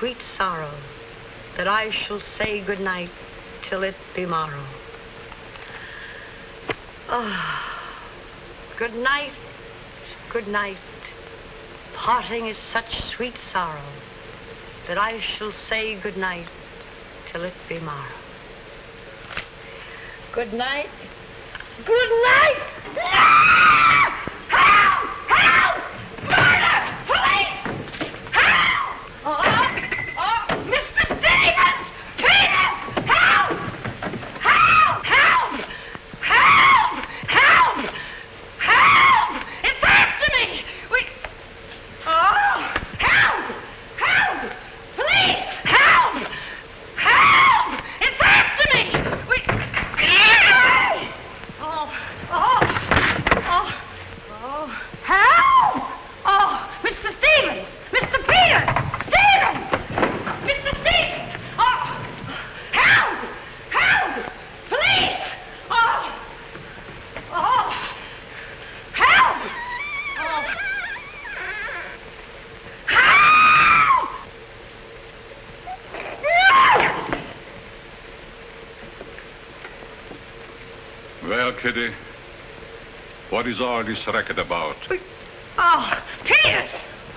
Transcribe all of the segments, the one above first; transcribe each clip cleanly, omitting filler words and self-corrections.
sweet sorrow that I shall say good night till it be morrow. Oh, good night, good night. Parting is such sweet sorrow that I shall say good night till it be morrow. Good night. Good night! Help! Help! Murder! Police! Help! Oh, Mr. Stevens! Peter! Help! Help! Help! Help! Help! Help! It's after me! Help! Help! Police! Help! Help! It's after me! Help! Oh, Mr. Stevens! Mr. Peter! Stevens! Mr. Stevens! Oh, help! Help! Police! Oh! Help! Oh! Help! Well, Kitty, what is all this racket about? Oh, Peters!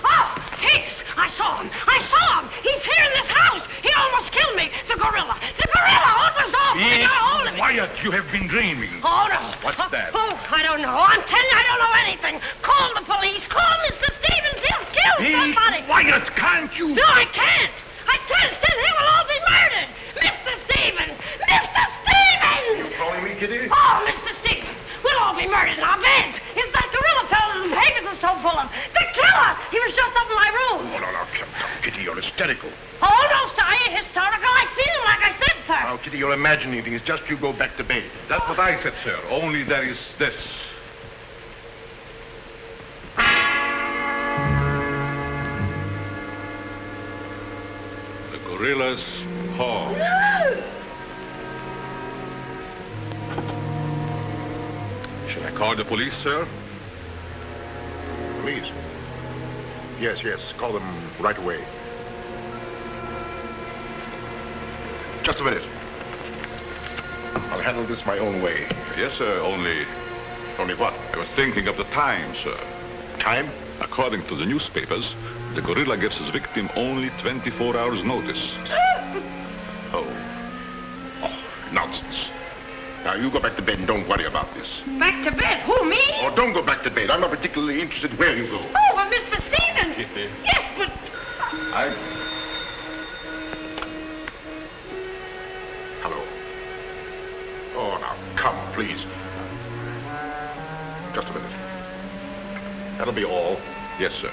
Oh, Peters! I saw him! I saw him! He's here in this house! He almost killed me! The gorilla! The gorilla! Oh, it was awful! He got hold of me! Quiet! You have been dreaming. Oh, no. What's that? Oh, I don't know. I'm telling you, I don't know anything. Call the police. Call Mr. Stevens. He'll kill somebody. Quiet! Can't you? No, I can't. I can't. Then they will all be murdered. Mr. Stevens! Mr. Stevens! You calling me, Kitty? Oh, Mr. Stevens! We'll all be murdered in our beds. It's that gorilla fellow the papers are so full of. The killer! He was just up in my room. Oh, no, come, Kitty, you're hysterical. Oh, no, sir, I ain't historical. I feel him like I said, sir. Now, Kitty, you're imagining things. Just you go back to bed. That's what I said, sir. Only there is this. The gorilla's paw. No! Shall I call the police, sir? Police? Yes, call them right away. Just a minute. I'll handle this my own way. Yes, sir, only what? I was thinking of the time, sir. Time? According to the newspapers, the gorilla gives his victim only 24 hours notice. Oh, nonsense. Now, you go back to bed and don't worry about this. Back to bed? Who, me? Or don't go back to bed. I'm not particularly interested where you go. Oh, well, Mr. Stevens. Kitty. Yes, but... Hello. Oh, now, come, please. Just a minute. That'll be all. Yes, sir.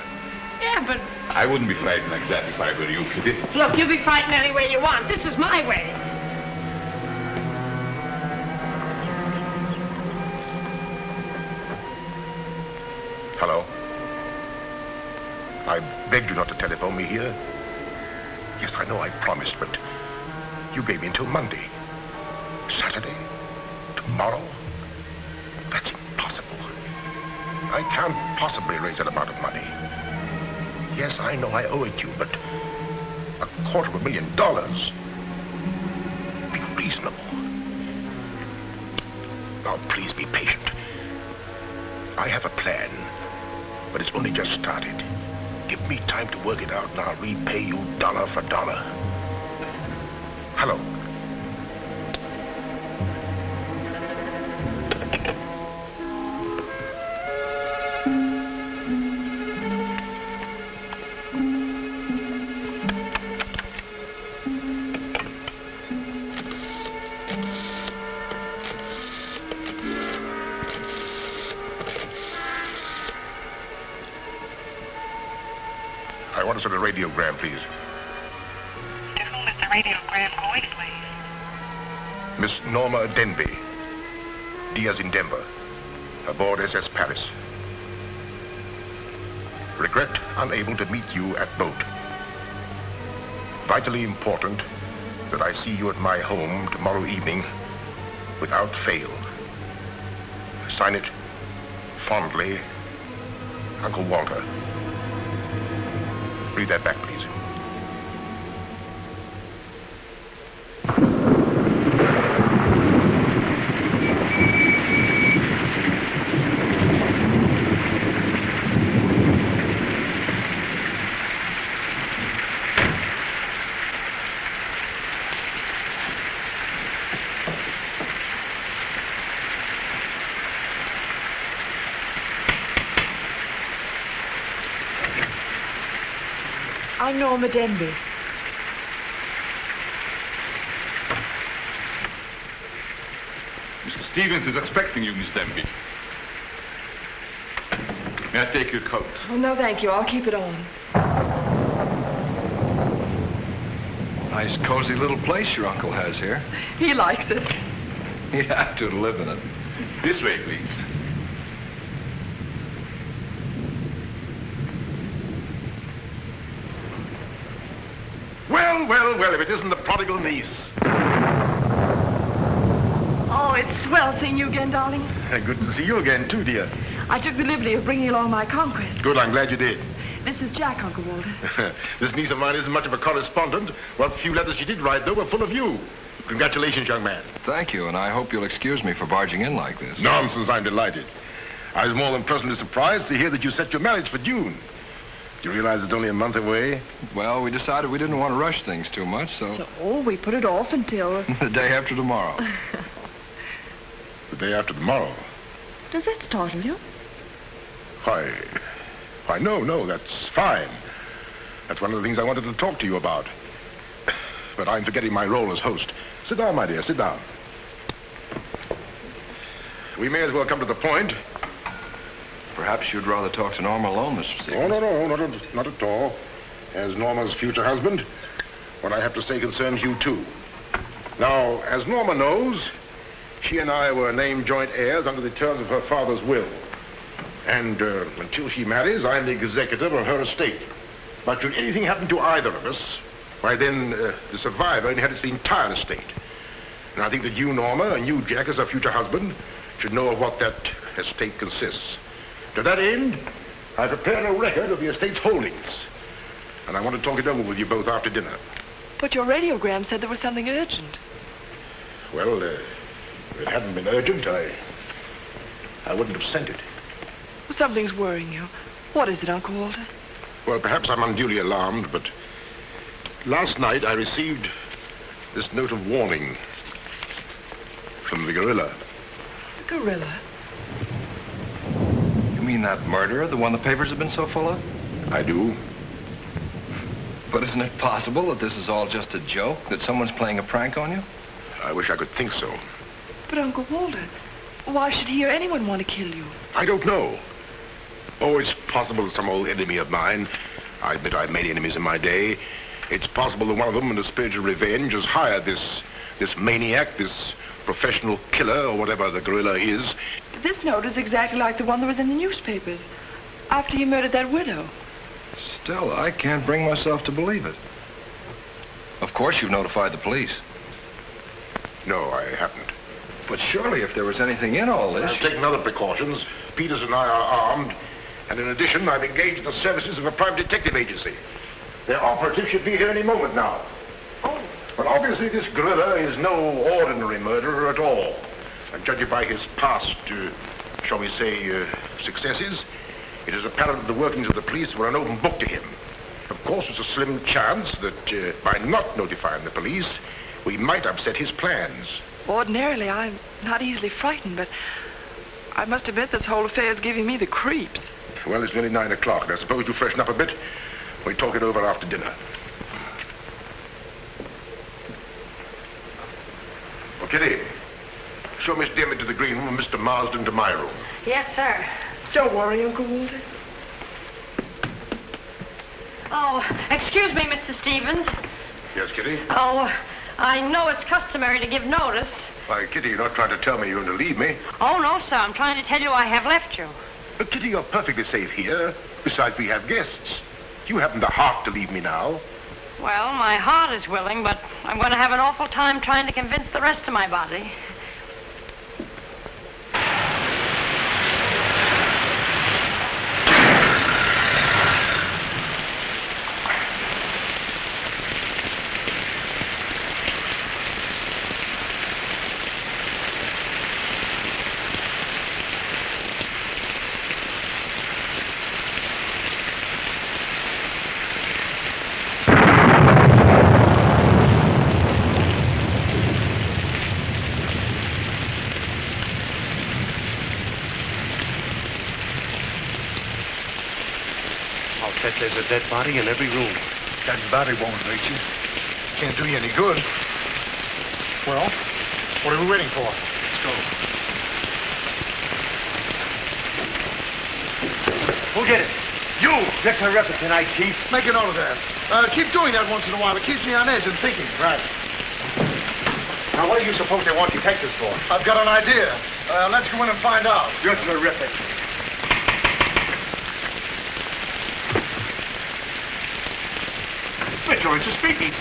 Yeah, but... I wouldn't be frightened like that if I were you, Kitty. Look, you be frightened any way you want. This is my way. Hello? I begged you not to telephone me here. Yes, I know I promised, but you gave me until Monday. Saturday? Tomorrow? That's impossible. I can't possibly raise that amount of money. Yes, I know I owe it you, but $250,000. Be reasonable. Now, please be patient. I have a plan, but it's only just started. Give me time to work it out, and I'll repay you dollar for dollar. Hello. I want to send a radiogram, please. To whom is the radiogram going, please? Miss Norma Denby. Diaz in Denver. Aboard SS Paris. Regret unable to meet you at boat. Vitally important that I see you at my home tomorrow evening without fail. Sign it fondly, Uncle Walter. Read that back, please. I'm Norma Denby. Mr. Stevens is expecting you, Miss Denby. May I take your coat? Oh, no, thank you. I'll keep it on. Nice, cozy little place your uncle has here. He likes it. He'd have to live in it. This way, please. Well, well, well, if it isn't the prodigal niece. Oh, it's swell seeing you again, darling. Good to see you again, too, dear. I took the liberty of bringing along my conquest. Good, I'm glad you did. This is Jack, Uncle Walter. This niece of mine isn't much of a correspondent. What few letters she did write, though, were full of you. Congratulations, young man. Thank you, and I hope you'll excuse me for barging in like this. Nonsense, I'm delighted. I was more than pleasantly surprised to hear that you set your marriage for June. Do you realize it's only a month away? Well, we decided we didn't want to rush things too much, so... So we put it off until... the day after tomorrow. The day after tomorrow? Does that startle you? Why, no, that's fine. That's one of the things I wanted to talk to you about. But I'm forgetting my role as host. Sit down, my dear, sit down. We may as well come to the point. Perhaps you'd rather talk to Norma alone, Mr. Stevens. Oh, no, not at all. As Norma's future husband, what I have to say concerns you, too. Now, as Norma knows, she and I were named joint heirs under the terms of her father's will. And until she marries, I'm the executor of her estate. But should anything happen to either of us, why then the survivor inherits the entire estate. And I think that you, Norma, and you, Jack, as her future husband, should know of what that estate consists. To that end, I prepared a record of the estate's holdings. And I want to talk it over with you both after dinner. But your radiogram said there was something urgent. Well, if it hadn't been urgent, I wouldn't have sent it. Well, something's worrying you. What is it, Uncle Walter? Well, perhaps I'm unduly alarmed, but last night I received this note of warning from the gorilla. The gorilla? You mean that murderer, the one the papers have been so full of? I do. But isn't it possible that this is all just a joke, that someone's playing a prank on you? I wish I could think so. But, Uncle Walter, why should he or anyone want to kill you? I don't know. Oh, it's possible that some old enemy of mine, I admit I've many enemies in my day, it's possible that one of them, in a spirit of revenge, has hired this maniac, this professional killer, or whatever the gorilla is. This note is exactly like the one that was in the newspapers after he murdered that widow. Still, I can't bring myself to believe it. Of course, you've notified the police. No, I haven't. But surely, if there was anything in all this... I've taken other precautions. Peters and I are armed. And in addition, I've engaged the services of a private detective agency. Their operative should be here any moment now. Oh. But obviously, this gorilla is no ordinary murderer at all. And judging by his past, shall we say, successes, it is apparent that the workings of the police were an open book to him. Of course, there's a slim chance that by not notifying the police, we might upset his plans. Ordinarily, I'm not easily frightened, but I must admit this whole affair is giving me the creeps. Well, it's nearly 9 o'clock, and I suppose you freshen up a bit. We talk it over after dinner. Well, Kitty, show Miss Demmett to the green room and Mr. Marsden to my room. Yes, sir. Don't worry, Uncle Walter. Oh, excuse me, Mr. Stevens. Yes, Kitty? Oh, I know it's customary to give notice. Why, Kitty, you're not trying to tell me you're going to leave me. Oh, no, sir. I'm trying to tell you I have left you. But, Kitty, you're perfectly safe here. Besides, we have guests. You haven't the heart to leave me now. Well, my heart is willing, but I'm going to have an awful time trying to convince the rest of my body. There's a dead body in every room. That body won't hurt you. Can't do you any good. Well, what are we waiting for? Let's go. Who did it? You! You're terrific tonight, Chief. Make a note of that. Keep doing that once in a while. It keeps me on edge and thinking. Right. Now, what do you suppose they want detectives for? I've got an idea. Let's go in and find out. You're terrific. We're joined to speaking.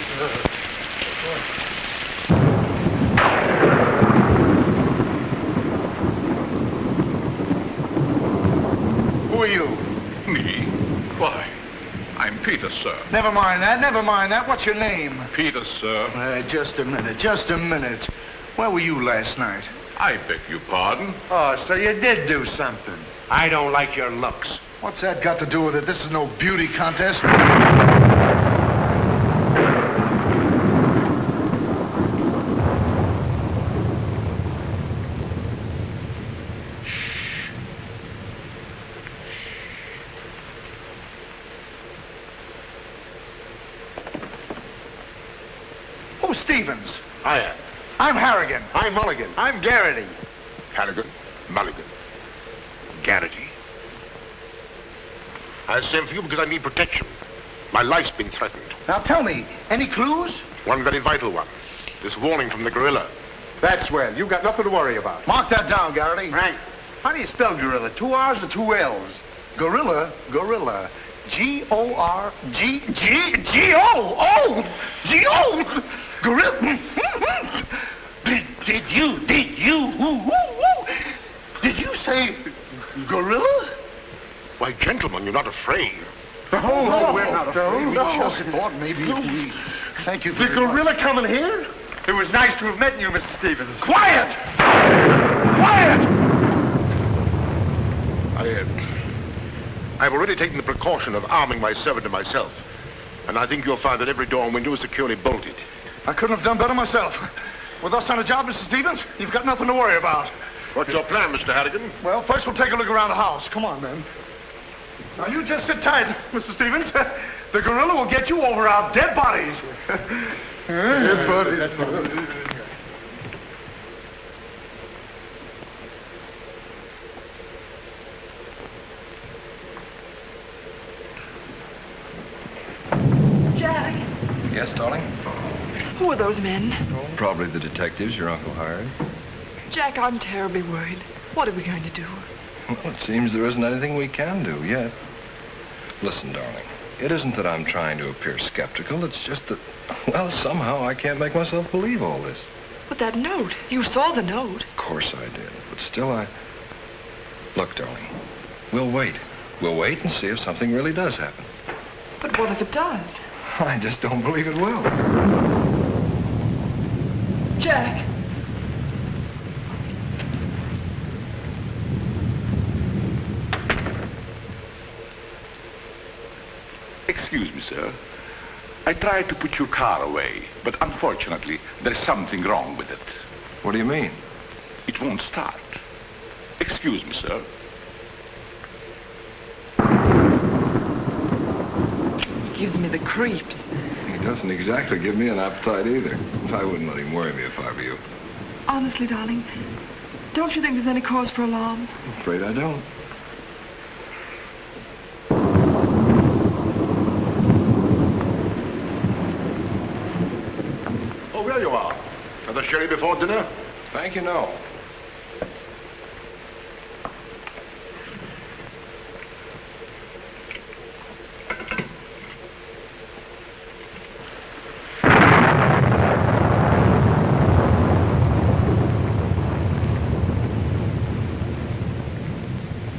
Who are you? Me? Why, I'm Peter, sir. Never mind that. Never mind that. What's your name? Peter, sir. Just a minute. Just a minute. Where were you last night? I beg your pardon. Oh, so you did do something. I don't like your looks. What's that got to do with it? This is no beauty contest. Who's Stevens? I am. I'm Harrigan. I'm Mulligan. I'm Garrity. Harrigan, Mulligan, Garrity. I sent for you because I need protection. My life's been threatened. Now tell me, any clues? One very vital one. This warning from the gorilla. That's well. You've got nothing to worry about. Mark that down, Garrity. Right. How do you spell gorilla? 2 R's or 2 L's? Gorilla. Gorilla. Gorilla. Did you say gorilla? Why, gentlemen, you're not afraid. No, we're not afraid. We just thought maybe we... Thank you very much. gorilla coming here? It was nice to have met you, Mr. Stevens. Quiet! Quiet! I've already taken the precaution of arming my servant and myself. And I think you'll find that every door and window is securely bolted. I couldn't have done better myself. With us on the job, Mr. Stevens, you've got nothing to worry about. What's your plan, Mr. Harrigan? Well, first we'll take a look around the house. Come on, men. Now, you just sit tight, Mr. Stevens. The gorilla will get you over our dead bodies. Dead bodies. Jack, Yes, darling? who are those men? Probably the detectives your uncle hired. Jack, I'm terribly worried. What are we going to do? Well, it seems there isn't anything we can do yet. Listen, darling, it isn't that I'm trying to appear skeptical. It's just that, well, somehow I can't make myself believe all this. But that note, you saw the note. Of course I did, but still Look, darling, we'll wait. We'll wait and see if something really does happen. But what if it does? I just don't believe it will. Jack. Excuse me, sir. I tried to put your car away, but unfortunately, there's something wrong with it. What do you mean? It won't start. Excuse me, sir. Gives me the creeps. He doesn't exactly give me an appetite either. I wouldn't let him worry me if I were you. Honestly, darling, don't you think there's any cause for alarm? I'm afraid I don't. Oh, there you are. Another sherry before dinner? Thank you, no.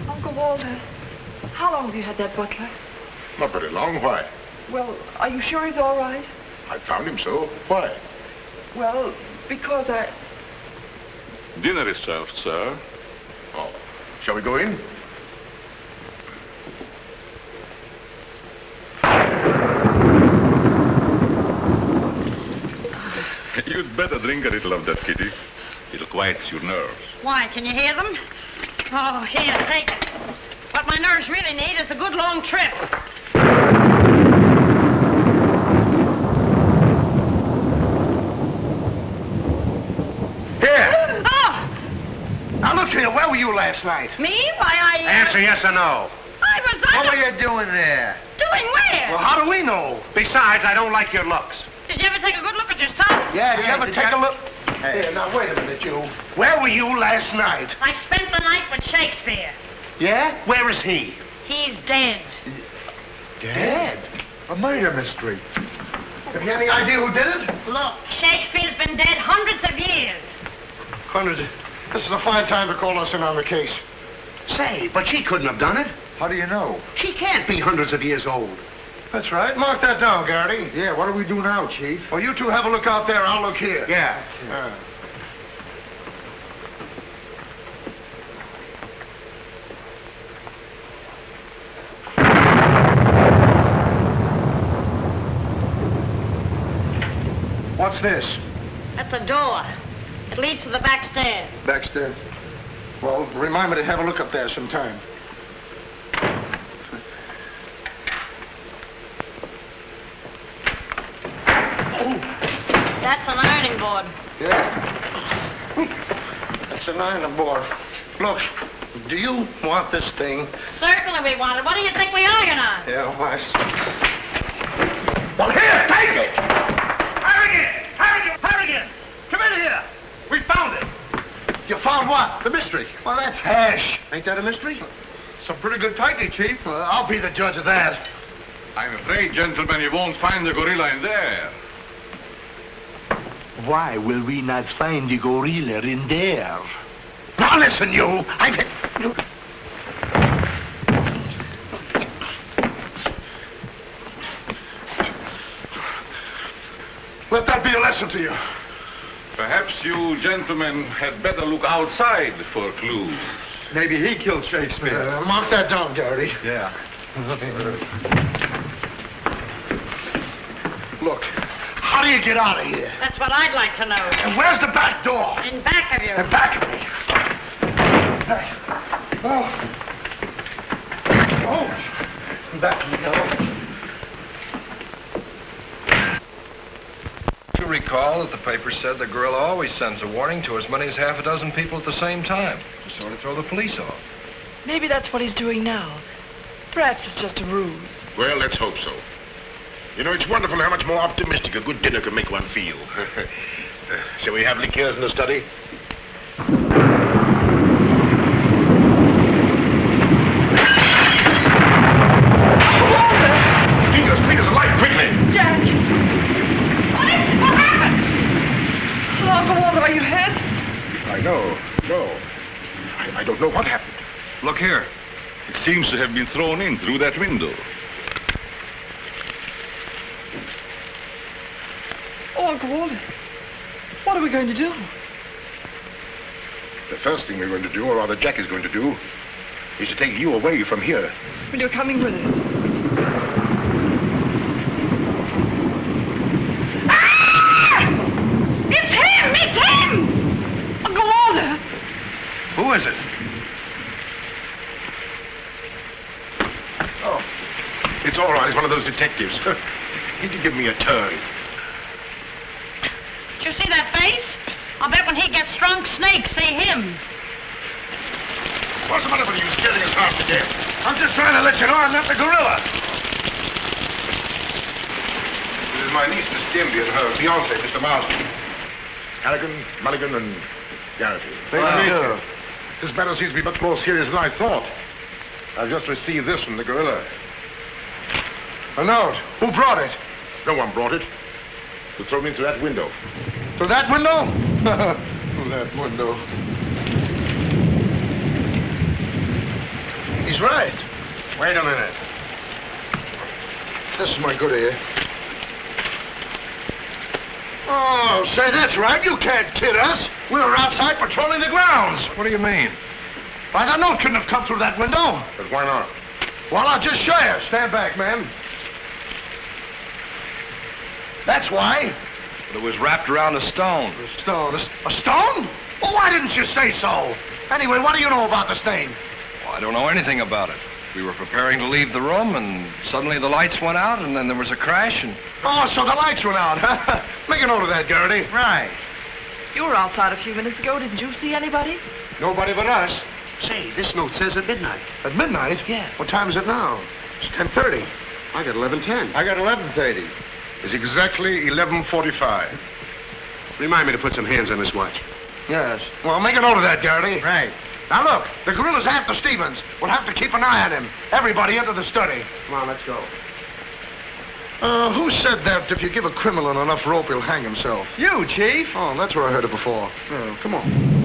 Uncle Walter, how long have you had that butler? Not very long. Why? Well, are you sure he's all right? I found him so. Why? Well, because Dinner is served, sir. Oh. Shall we go in? You'd better drink a little of that, Kitty. It'll quiet your nerves. Why, can you hear them? Oh, here, take it. What my nerves really need is a good long trip. you last night? Me? Why, Answer yes or no. I was What were you doing there? Doing where? Well, how do we know? Besides, I don't like your looks. Did you ever take a good look at yourself? Yeah, did you ever take a look? Hey. Here, now, wait a minute, you. Where were you last night? I spent the night with Shakespeare. Yeah? Where is he? He's dead. Dead? A murder mystery. Have you any idea who did it? Look, Shakespeare's been dead hundreds of years. Hundreds. This is a fine time to call us in on the case. Say, but she couldn't have done it. How do you know? She can't be hundreds of years old. That's right. Mark that down, Garrity. Yeah, what do we do now, Chief? Well, you two have a look out there. I'll look here. Yeah. What's this? That's a door. It leads to the back stairs. Backstairs. Well, remind me to have a look up there sometime. That's an ironing board. Yes. That's an iron board. Look, do you want this thing? Certainly we want it. What do you think we iron on? Yeah, why? Well, here, take it! Harrigan! Harrigan! Harrigan! Come in here! We found it! You found what? The mystery. Well, that's hash. Ain't that a mystery? Some pretty good pikey, Chief. I'll be the judge of that. I'm afraid, gentlemen, you won't find the gorilla in there. Why will we not find the gorilla in there? Now listen, you. Let that be a lesson to you. Perhaps you gentlemen had better look outside for clues. Maybe he killed Shakespeare. Mark that down, Garrity. Yeah. Look, how do you get out of here? That's what I'd like to know. And where's the back door? In back of you. In back of me. Back of me now. You recall that the paper said the gorilla always sends a warning to as many as half a dozen people at the same time to sort of throw the police off. Maybe that's what he's doing now. Perhaps it's just a ruse. Well, let's hope so. You know, it's wonderful how much more optimistic a good dinner can make one feel. Shall we have liqueurs in the study? Peter's alive, quickly! Jack! What happened? Oh, Uncle Walter, are you hit? I know. No. I don't know what happened. Look here. It seems to have been thrown in through that window. Oh, Uncle Walter, what are we going to do? The first thing we're going to do, or rather Jack is going to do, is to take you away from here. Well, you're coming with us. It's him! It's him! Uncle Walter! Who is it? Oh, it's all right. It's one of those detectives. He can give me a turn. Did you see that face? I'll bet when he gets drunk, snakes see him. What's the matter with you scaring us half to death? I'm just trying to let you know I'm not the gorilla. This is my niece, Miss Denby, and her fiancé, Mr. Marsden. Harrigan, Mulligan, and Garrity. This matter seems to be much more serious than I thought. I've just received this from the gorilla. A note. Who brought it? No one brought it. It was thrown in through that window. Through that window? Through that window. He's right. Wait a minute. This is my good ear. Oh, say, that's right. You can't kid us. We were outside patrolling the grounds. What do you mean? Why, the note couldn't have come through that window. But why not? Well, I'll just show you. Stand back, man. That's why. But it was wrapped around a stone. A stone. A stone? Well, why didn't you say so? Anyway, what do you know about the stain? Well, I don't know anything about it. We were preparing to leave the room, and suddenly the lights went out, and then there was a crash, and... Oh, so the lights went out, huh? Make a note of that, Garrity. Right. You were outside a few minutes ago. Didn't you see anybody? Nobody but us. Say, this note says at midnight. At midnight? Yeah. What time is it now? It's 10:30. I got 11:10. I got 11:30. It's exactly 11:45. Remind me to put some hands on this watch. Yes. Well, make a note of that, Garrity. Right. Now, look, the gorilla's after Stevens. We'll have to keep an eye on him. Everybody into the study. Come on, let's go. Who said that if you give a criminal enough rope, he'll hang himself? You, Chief. Oh, that's where I heard it before. Oh, come on.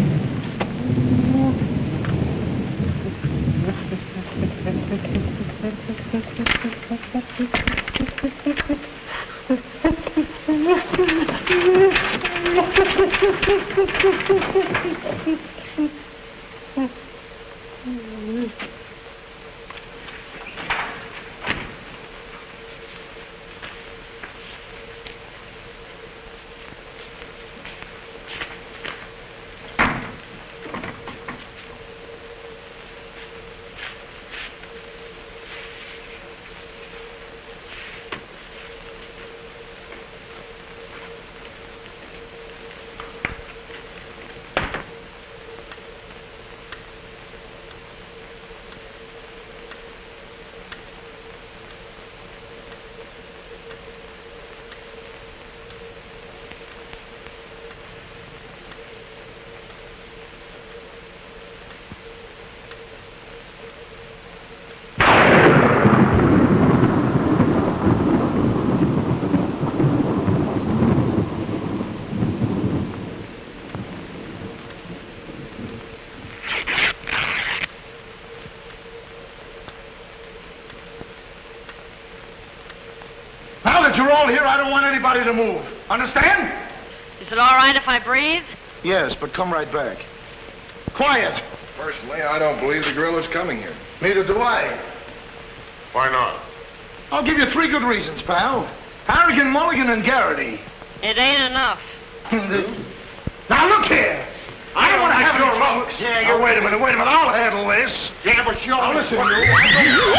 Now that you're all here, I don't want anybody to move. Understand? Is it all right if I breathe? Yes, but come right back. Quiet. Personally, I don't believe the gorilla's coming here. Neither do I. Why not? I'll give you 3 good reasons, pal. Harrigan, Mulligan, and Garrity. It ain't enough. Now look here. I don't want to have your looks. Yeah, you wait a minute. I'll handle this. Yeah, but you're... Now listen, you.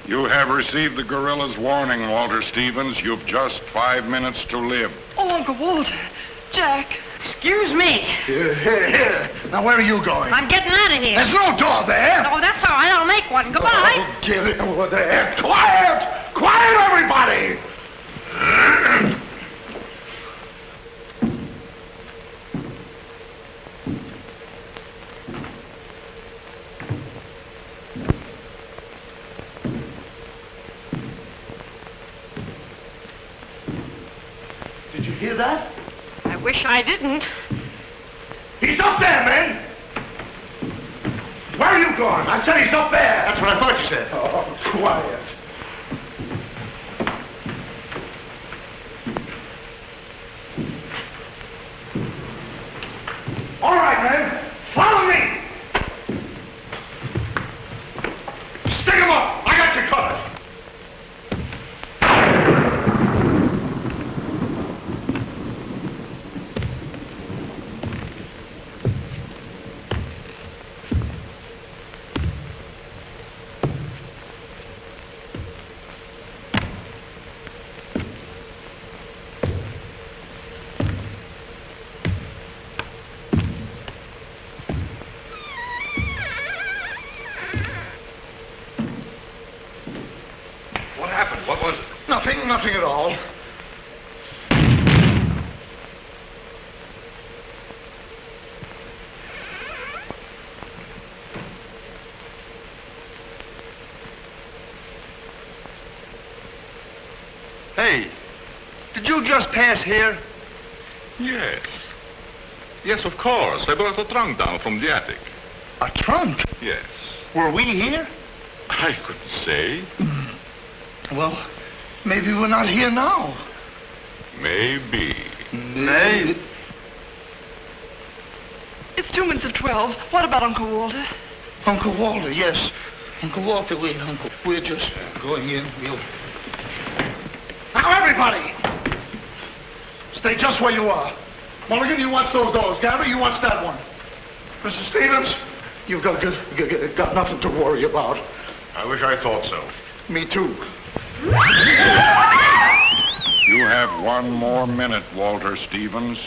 You have received the gorilla's warning, Walter Stevens. You've just 5 minutes to live. Oh, Uncle Walter. Jack. Excuse me. Here. Now, where are you going? I'm getting out of here. There's no door there. Oh, that's all right. I'll make one. Goodbye. Oh, get it over there. Quiet! Quiet, everybody! Did you hear that? I wish I didn't. He's up there, men! Where are you going? I said he's up there. That's what I thought you said. Oh, quiet. All right, men. Follow me. Stick him up. I got you covered. What was it? Nothing at all. Hey, did you just pass here? Yes. Yes, of course. I brought a trunk down from the attic. A trunk? Yes. Were we here? I couldn't say. Well, maybe we're not here now. Maybe. Maybe. It's 2 minutes of 12. What about Uncle Walter? Uncle Walter, yes. Uncle Walter, we're just going in. Now, everybody, stay just where you are. Mulligan, you watch those doors. Gary, you watch that one. Mr. Stevens, you've got nothing to worry about. I wish I thought so. Me too. You have 1 more minute, Walter Stevens.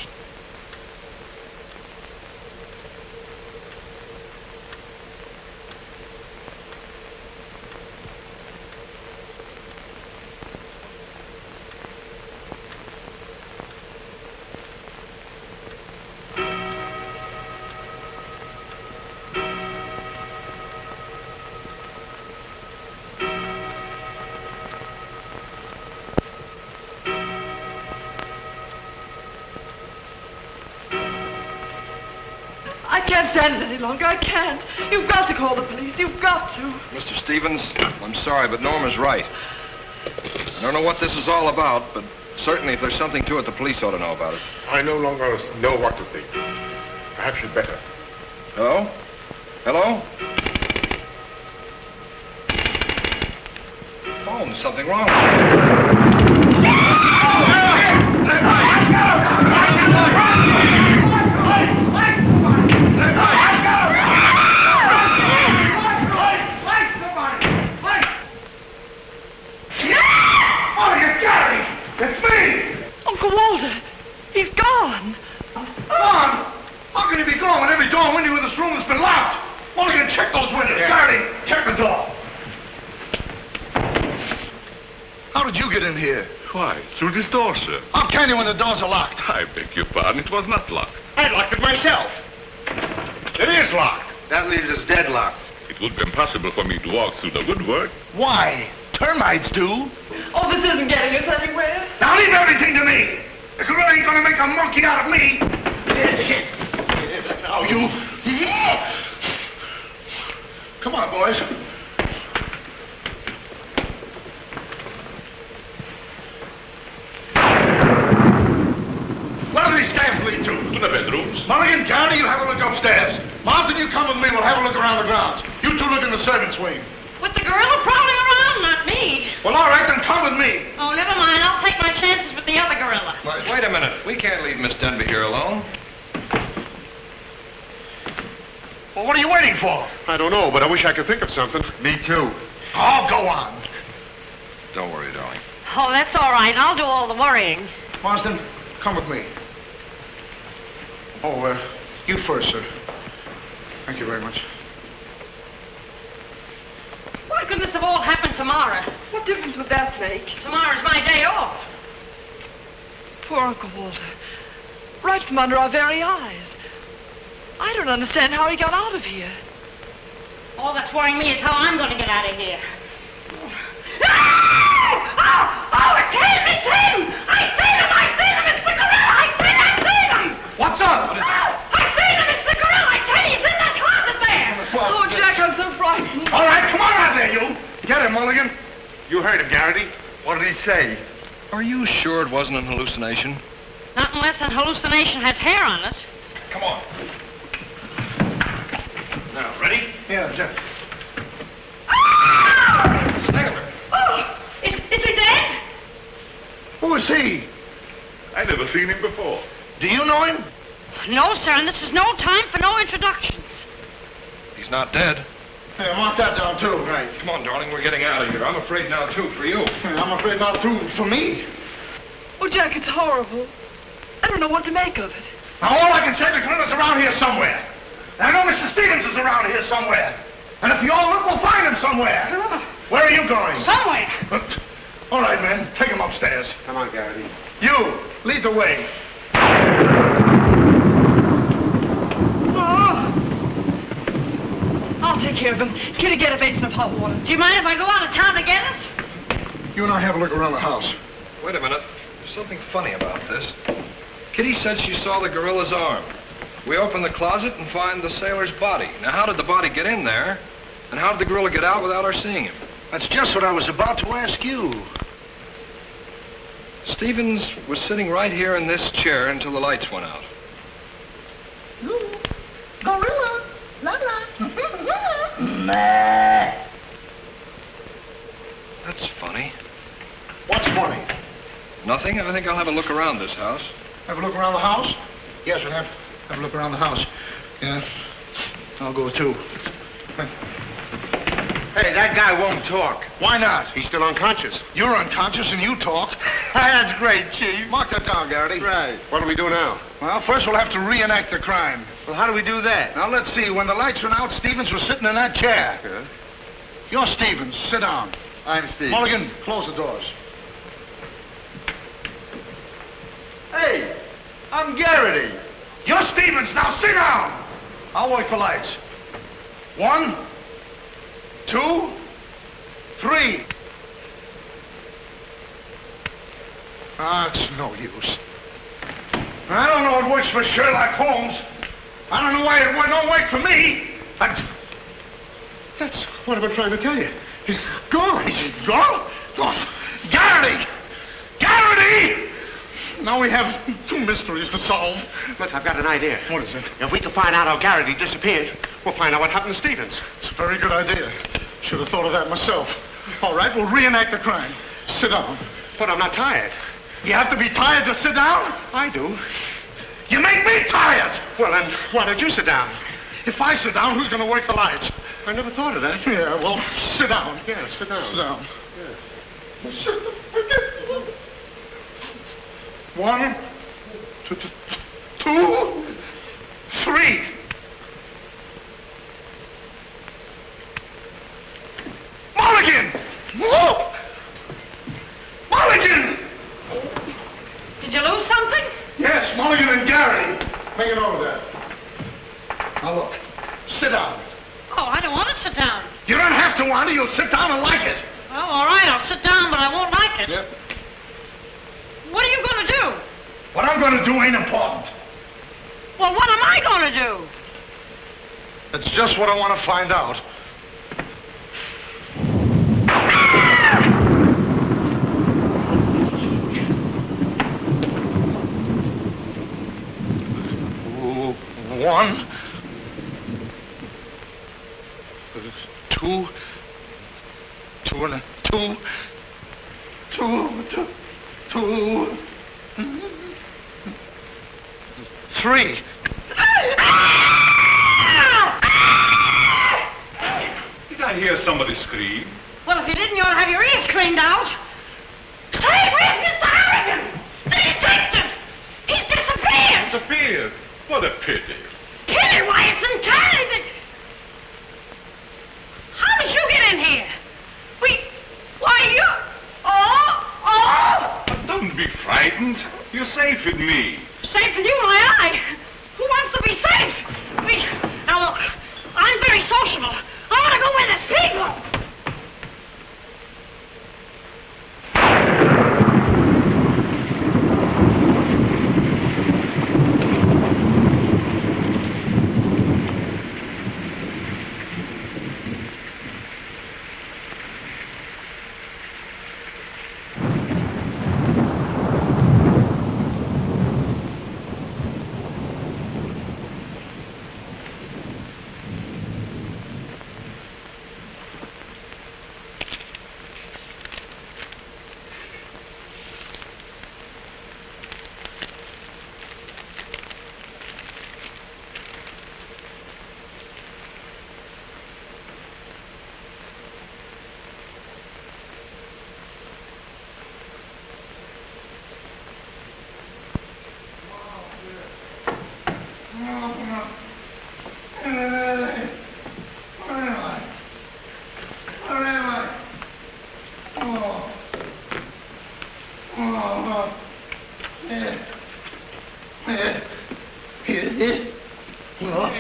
can't stand it any longer. I can't. You've got to call the police. You've got to. Mr. Stevens, I'm sorry, but Norma's right. I don't know what this is all about, but certainly if there's something to it, the police ought to know about it. I no longer know what to think. Perhaps you'd better. Hello? Hello? Phone, something wrong with it. It's me! Uncle Walter, he's gone. Gone? How can he be gone when every door and window in this room has been locked? Mulligan, check those windows. Garrity, check the door. How did you get in here? Why, through this door, sir. How can you when the doors are locked? I beg your pardon, it was not locked. I locked it myself. It is locked. That leaves us deadlocked. It would be impossible for me to walk through the woodwork. Why? Termites do. Oh, this isn't getting us anywhere. Now leave everything to me. The gorilla ain't gonna make a monkey out of me. Now you. Come on, boys. Where do these stairs lead to? To the bedrooms. Mulligan, Garrity, you have a look upstairs. Marsden, you come with me. We'll have a look around the grounds. You two look in the servants' wing. With the gorilla prowling around, not me. Well, all right, then come with me. Oh, never mind. I'll take my chances with the other gorilla. Wait a minute. We can't leave Miss Denby here alone. Well, what are you waiting for? I don't know, but I wish I could think of something. Me too. Oh, go on. Don't worry, darling. Oh, that's all right. I'll do all the worrying. Marsden, come with me. Oh, you first, sir. Thank you very much. Why couldn't this have all happened tomorrow? What difference would that make? Tomorrow's my day off. Poor Uncle Walter. Right from under our very eyes. I don't understand how he got out of here. All that's worrying me is how I'm going to get out of here. Oh, it's him! It's him! I seen him! I seen him! It's the gorilla! I seen him! What's up? Oh, I seen him! It's the gorilla! I tell you, he's in that closet there! Oh, Jack, I'm so frightened. All right, come on out there, you. Get him, Mulligan. You heard him, Garrity. What did he say? Are you sure it wasn't an hallucination? Not unless an hallucination has hair on it. Come on. Now, ready? Yeah, Jeff. Oh! Is he dead? Who is he? I never seen him before. Do you know him? No, sir, and this is no time for no introductions. He's not dead. Yeah, mark that down, too. Right. Come on, darling. We're getting out of here. I'm afraid now, too, for you. I'm afraid not, too, for me. Oh, Jack, it's horrible. I don't know what to make of it. Now, all I can say, the gorilla's around here somewhere. And I know Mr. Stevens is around here somewhere. And if you all look, we'll find him somewhere. Where are you going? Somewhere. All right, men. Take him upstairs. Come on, Garrity. You, lead the way. I'll take care of him. Kitty, get a basin of hot water. Do you mind if I go out of town to get it? You and I have a look around the house. Wait a minute. There's something funny about this. Kitty said she saw the gorilla's arm. We open the closet and find the sailor's body. Now, how did the body get in there? And how did the gorilla get out without our seeing him? That's just what I was about to ask you. Stevens was sitting right here in this chair until the lights went out. Gorilla. La la. That's funny. What's funny? Nothing. I think I'll have a look around this house. Have a look around the house? Yes, we'll have a look around the house. Yeah. I'll go too. Hey, that guy won't talk. Why not? He's still unconscious. You're unconscious and you talk. That's great, Chief. Mark that down, Garrity. Right. What do we do now? Well, first we'll have to reenact the crime. Well, how do we do that? Now, let's see. When the lights went out, Stevens was sitting in that chair. Yeah. You're Stevens. Sit down. I'm Steve. Mulligan, close the doors. Hey, I'm Garrity. You're Stevens. Now sit down. I'll wait for lights. 1, 2, 3. Ah, it's no use. I don't know what works for Sherlock Holmes. I don't know why it don't wait for me. That's what I've been trying to tell you. He's gone. He's gone? Gone. Garrity! Garrity! Now we have two mysteries to solve. Look, I've got an idea. What is it? If we can find out how Garrity disappeared, we'll find out what happened to Stevens. It's a very good idea. Should have thought of that myself. All right, we'll reenact the crime. Sit down. But I'm not tired. You have to be tired to sit down? I do. You make me tired! Well, then, why don't you sit down? If I sit down, who's going to work the lights? I never thought of that. Yeah, well, sit down. Yeah, sit down. Sit down. Yeah. 1, 2, 3. Mulligan! Whoa! Mulligan! Did you lose something? Yes, Mulligan and Garrity. Make a note of that. Now look, sit down. Oh, I don't want to sit down. You don't have to want it. You'll sit down and like it. Oh, all right, I'll sit down, but I won't like it. Yep. What are you going to do? What I'm going to do ain't important. Well, what am I going to do? That's just what I want to find out. One, 2, 3. Did I hear somebody scream? Well, if you didn't, you ought to have your ears cleaned out. Say, where's Mr. Harrigan? The detective! He's disappeared! Disappeared? What a pity. Pity? Why, it's entirely... How did you get in here? Why, you... Oh! But don't be frightened. You're safe with me. Safe with you, my eye. Who wants to be safe? Now, look, I'm very sociable. I want to go where there's people.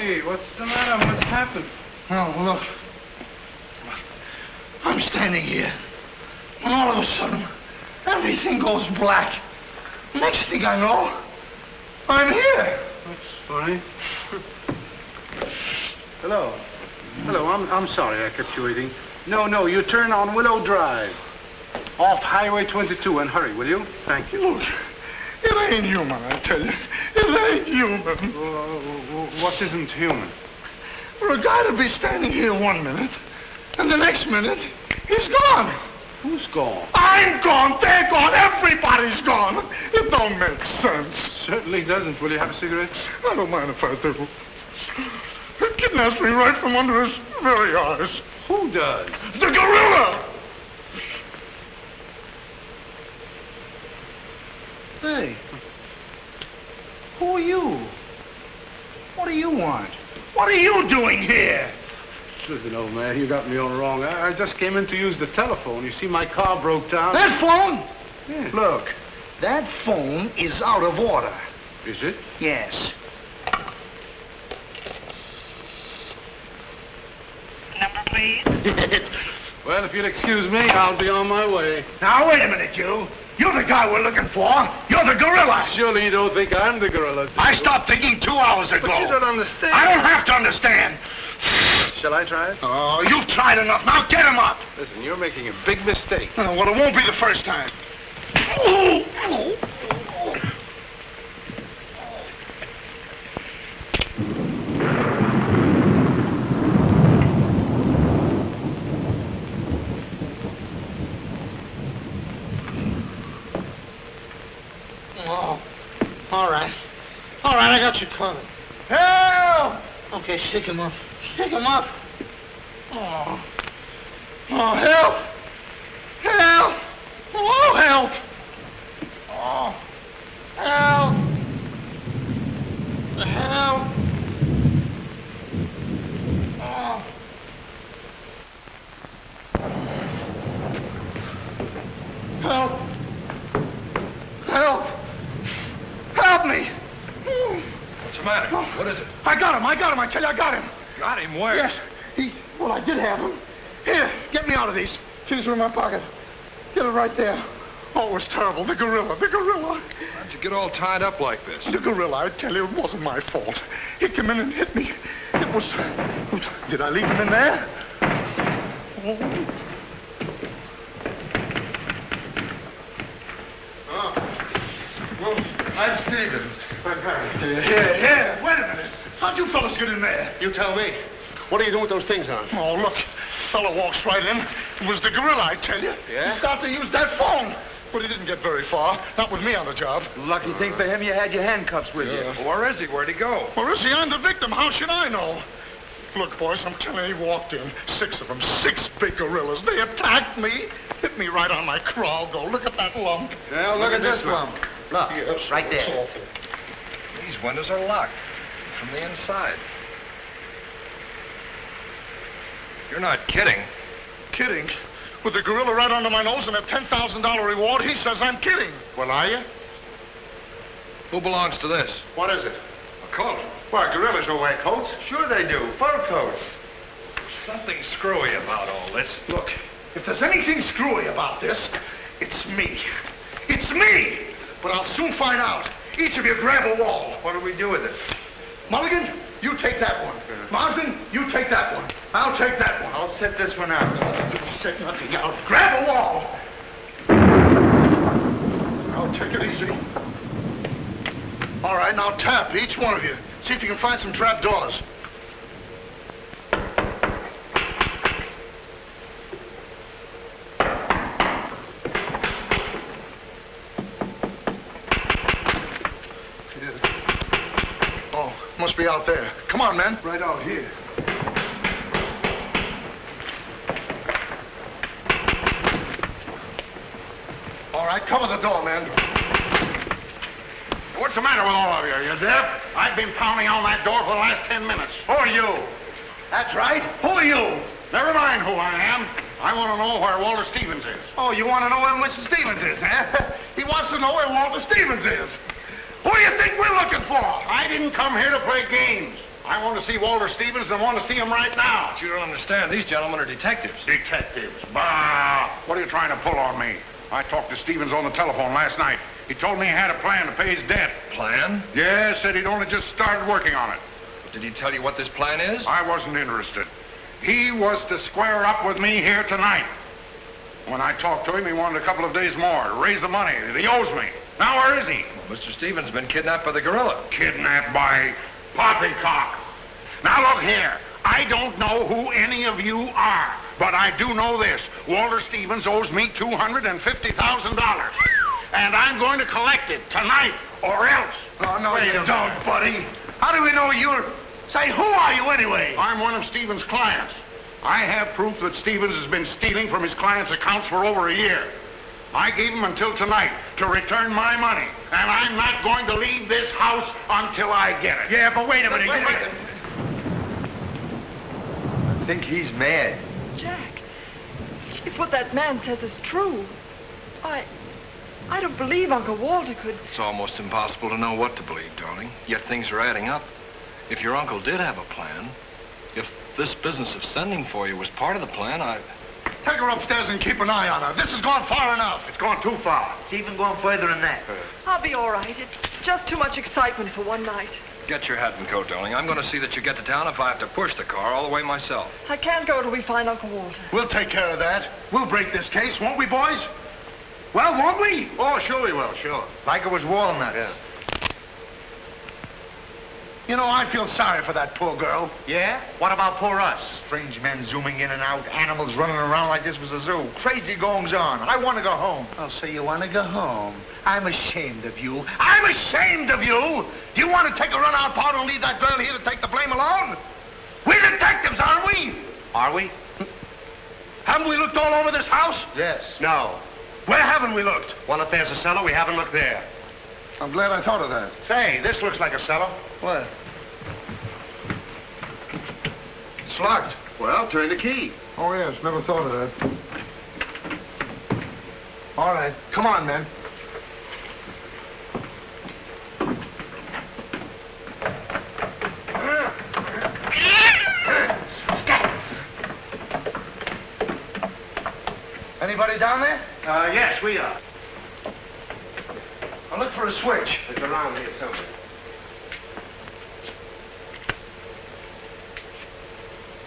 Hey, what's the matter? What's happened? Oh, look. I'm standing here. And all of a sudden, everything goes black. Next thing I know, I'm here. That's funny. Hello. Hello, I'm sorry I kept you waiting. No, you turn on Willow Drive. Off Highway 22 and hurry, will you? Thank you. Look, it ain't human, I tell you. It ain't human. What isn't human? For a guy to be standing here 1 minute, and the next minute, he's gone. Who's gone? I'm gone, they're gone, everybody's gone. It don't make sense. Certainly doesn't. Will you have a cigarette? I don't mind if I do. He kidnaps me right from under his very eyes. Who does? The gorilla! Hey, who are you? What do you want? What are you doing here? Listen, old man, you got me all wrong. I just came in to use the telephone. You see, my car broke down. That phone? Yeah. Look, that phone is out of order. Is it? Yes. Number, please. Well, if you'll excuse me, I'll be on my way. Now, wait a minute, you. You're the guy we're looking for. You're the gorilla. Surely you don't think I'm the gorilla, do you? I stopped thinking 2 hours ago. But you don't understand. I don't have to understand. Shall I try it? Oh, you've tried enough. Now get him up. Listen, you're making a big mistake. Oh, well, it won't be the first time. Oh, all right. All right, I got you covered. Help! Okay, shake him up. Shake him up. Oh, help! Help! Oh, help! Oh, help! Help! Oh. Help! Help! Help me! What's the matter? What is it? I got him, I tell you, I got him. Got him where? Yes, well, I did have him. Here, get me out of these. Keys are in my pocket. Get it right there. Oh, it was terrible. The gorilla. How'd you get all tied up like this? The gorilla, I tell you, it wasn't my fault. He came in and hit me. It was... Did I leave him in there? Oh. Well, I'm Stevens. I'm Harry. Here. Wait a minute. How'd you fellas get in there? You tell me. What are you doing with those things on? Oh, look. Fella walks right in. It was the gorilla, I tell you. Yeah? He started to use that phone. But he didn't get very far. Not with me on the job. Lucky thing for him you had your handcuffs with you. Where is he? Where'd he go? Where is he? I'm the victim. How should I know? Look, boys, I'm telling you, he walked in. 6 of them. 6 big gorillas. They attacked me. Hit me right on my crawl. Go, look at that lump. Well, look at this lump. Look, Yes, right there. it's awful. These windows are locked from the inside. You're not kidding. Kidding? With the gorilla right under my nose and a $10,000 reward, he says I'm kidding. Well, are you? Who belongs to this? What is it? A coat. Well, gorillas don't wear coats. Sure they do. Fur coats. Something screwy about all this. Look, if there's anything screwy about this, it's me. It's me! But I'll soon find out. Each of you grab a wall. What do we do with it? Mulligan, you take that one. Marsden, you take that one. I'll take that one. I'll set this one out. You'll set nothing out. Grab a wall. I'll take it easy. All right, now tap, each one of you. See if you can find some trap doors. Oh, must be out there. Come on, men. Right out here. All right, cover the door, man. What's the matter with all of you? You deaf? I've been pounding on that door for the last 10 minutes. Who are you? That's right. Who are you? Never mind who I am. I want to know where Walter Stevens is. Oh, you want to know where Mr. Stevens is, huh? He wants to know where Walter Stevens is. Who do you think we're looking for? I didn't come here to play games. I want to see Walter Stevens and want to see him right now. But you don't understand. These gentlemen are detectives. Detectives? Bah! What are you trying to pull on me? I talked to Stevens on the telephone last night. He told me he had a plan to pay his debt. Plan? Yes, said he'd only just started working on it. Did he tell you what this plan is? I wasn't interested. He was to square up with me here tonight. When I talked to him, he wanted a couple of days more to raise the money that he owes me. Now, where is he? Well, Mr. Stevens has been kidnapped by the gorilla. Kidnapped by poppycock. Now, look here. I don't know who any of you are, but I do know this. Walter Stevens owes me $250,000. And I'm going to collect it tonight, or else. Oh, no, Wait you a don't, minute. buddy. How do we know you're... Say, who are you anyway? I'm one of Stevens' clients. I have proof that Stevens has been stealing from his clients' accounts for over a year. I gave him until tonight to return my money, and I'm not going to leave this house until I get it. Yeah, but wait a minute. I think he's mad. Jack, if what that man says is true, I don't believe Uncle Walter could... It's almost impossible to know what to believe, darling. Yet things are adding up. If your uncle did have a plan, if this business of sending for you was part of the plan, Take her upstairs and keep an eye on her. This has gone far enough. It's gone too far. It's even going further than that. I'll be all right. It's just too much excitement for one night. Get your hat and coat, darling. I'm going to see that you get to town if I have to push the car all the way myself. I can't go till we find Uncle Walter. We'll take care of that. We'll break this case, won't we, boys? Well, won't we? Oh, sure we will, sure. Like it was walnuts. Yeah. You know, I feel sorry for that poor girl. Yeah? What about poor us? Strange men zooming in and out, animals running around like this was a zoo. Crazy goings on. I want to go home. Oh, so you want to go home? I'm ashamed of you. I'm ashamed of you! Do you want to take a run-out part and leave that girl here to take the blame alone? We're detectives, aren't we? Are we? Haven't we looked all over this house? Yes. No. Where haven't we looked? Well, if there's a cellar, we haven't looked there. I'm glad I thought of that. Say, this looks like a cellar. What? It's locked. Well, turn the key. Oh, yes. Never thought of that. All right. Come on, men. Anybody down there? Yes, we are. I'll look for a switch. It's around here somewhere.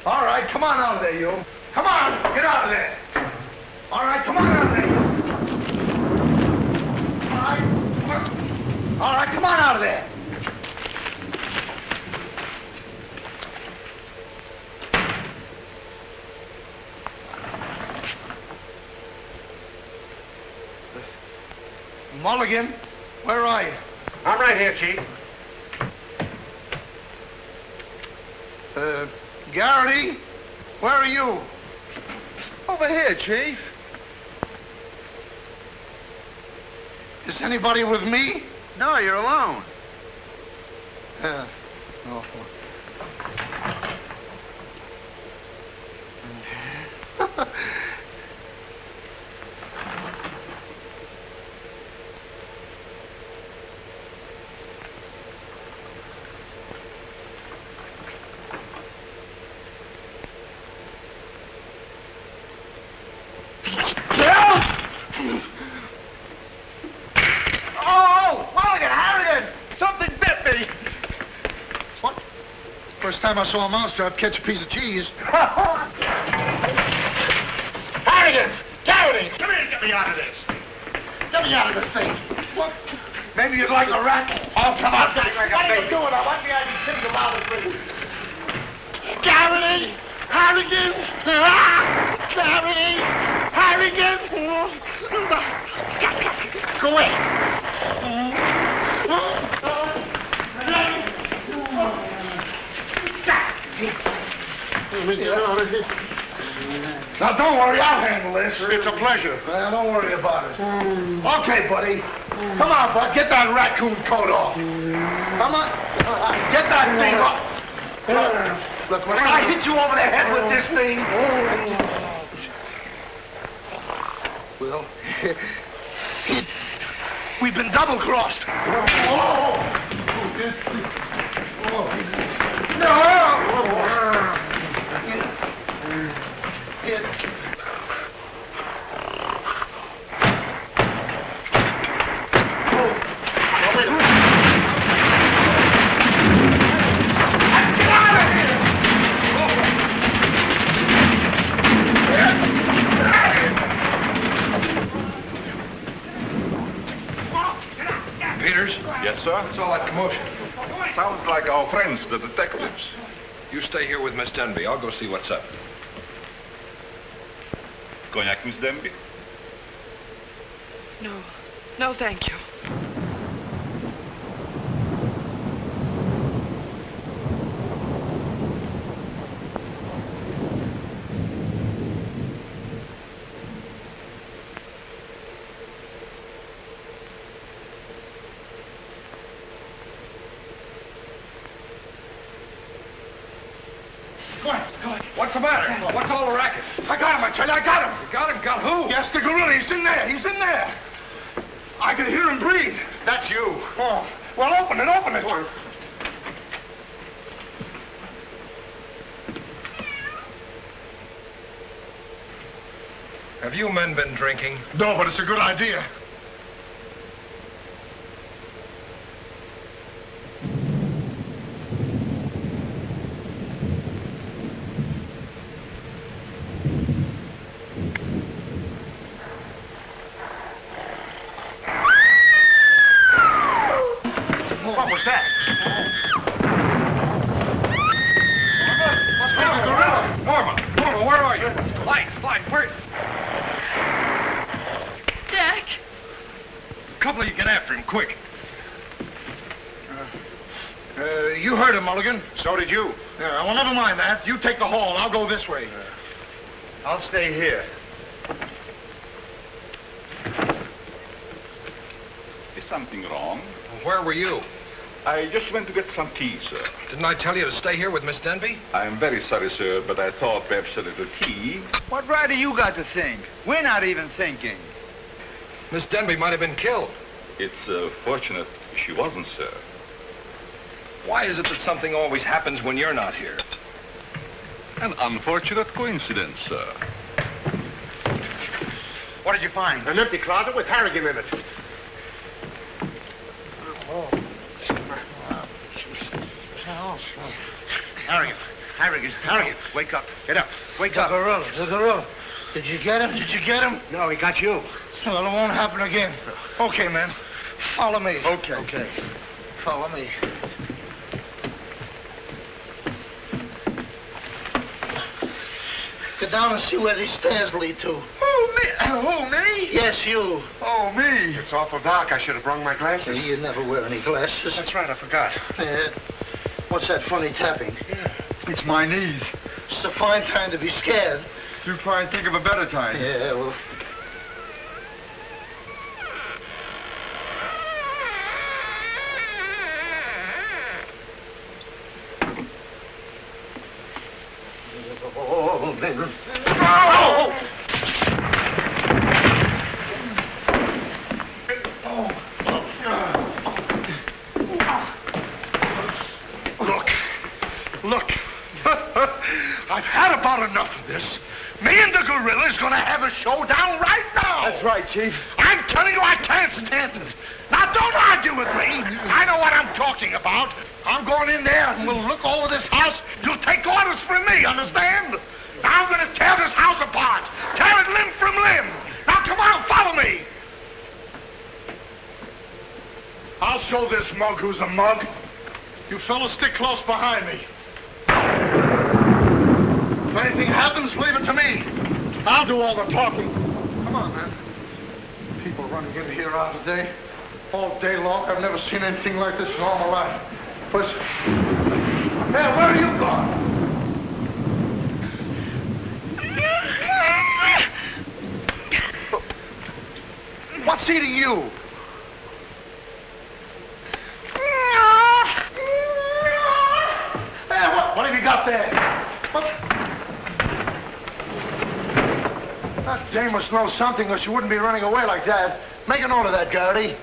All right, come on out of there, you. Come on, get out of there. All right, come on out of there. All right, come on out of there. Mulligan, where are you? I'm right here, Chief. Garrity, where are you? Over here, Chief. Is anybody with me? No, you're alone. Oh. First time I saw a mousetrap catch a piece of cheese. Harrigan! Garrity! Come here and get me out of this. Get me out of this thing. What? Maybe you'd like a rat? Oh, come on. What are you doing? I want the idea to think about it, please. Garrity! Harrigan! Garrity! Harrigan! Go away. Now, don't worry, I'll handle this. It's a pleasure. Well, don't worry about it. Okay, buddy. Come on, bud. Get that raccoon coat off. Come on. Get that thing off. Look, when I hit you over the head with this thing... Well, we've been double-crossed. No! Peters? Yes, sir? What's all that commotion? Sounds like our friends, the detectives. You stay here with Miss Denby. I'll go see what's up. Cognac, Miss Denby? No. No, thank you. What's the matter? What's all the racket? I got him, I tell you, I got him. You got him? Got who? Yes, the gorilla. He's in there. He's in there. I can hear him breathe. That's you. Oh, well, open it, open it. Have you men been drinking? No, but it's a good idea. What was that? Norma, where are you? Lights, where? Jack. A couple of you get after him, quick. You heard him, Mulligan. So did you. Yeah, well, never mind that. You take the hall. I'll go this way. I'll stay here. Is something wrong? Where were you? I just went to get some tea, sir. Didn't I tell you to stay here with Miss Denby? I am very sorry, sir, but I thought perhaps a little tea. What right do you got to think? We're not even thinking. Miss Denby might have been killed. It's fortunate she wasn't, sir. Why is it that something always happens when you're not here? An unfortunate coincidence, sir. What did you find? An empty closet with Harrigan in it. Harrigan, wake up. Get up. Wake up. The gorilla. Did you get him? No, he got you. Well, it won't happen again. Okay, man. Follow me. Okay. Follow me. Get down and see where these stairs lead to. Who, me? Yes, you. Oh, me. It's awful dark. I should have brought my glasses. You never wear any glasses. That's right, I forgot. What's that funny tapping? It's my knees. It's a fine time to be scared. You try and think of a better time. Yeah, well... Oh, man. Oh! Look. I've had about enough of this. Me and the gorilla's gonna have a showdown right now. That's right, Chief. I'm telling you, I can't stand it. Now, don't argue with me. I know what I'm talking about. I'm going in there and we'll look over this house. You'll take orders from me, understand? Now I'm gonna tear this house apart. Tear it limb from limb. Now, come on, follow me. I'll show this mug who's a mug. You fellas stick close behind me. If anything happens, leave it to me. I'll do all the talking. Come on, man. People running in here out today, all day long. I've never seen anything like this in all my life. But, hey, where are you going? What's eating you? Hey, what have you got there? What? That dame must know something or she wouldn't be running away like that. Make a note of that, Garrity.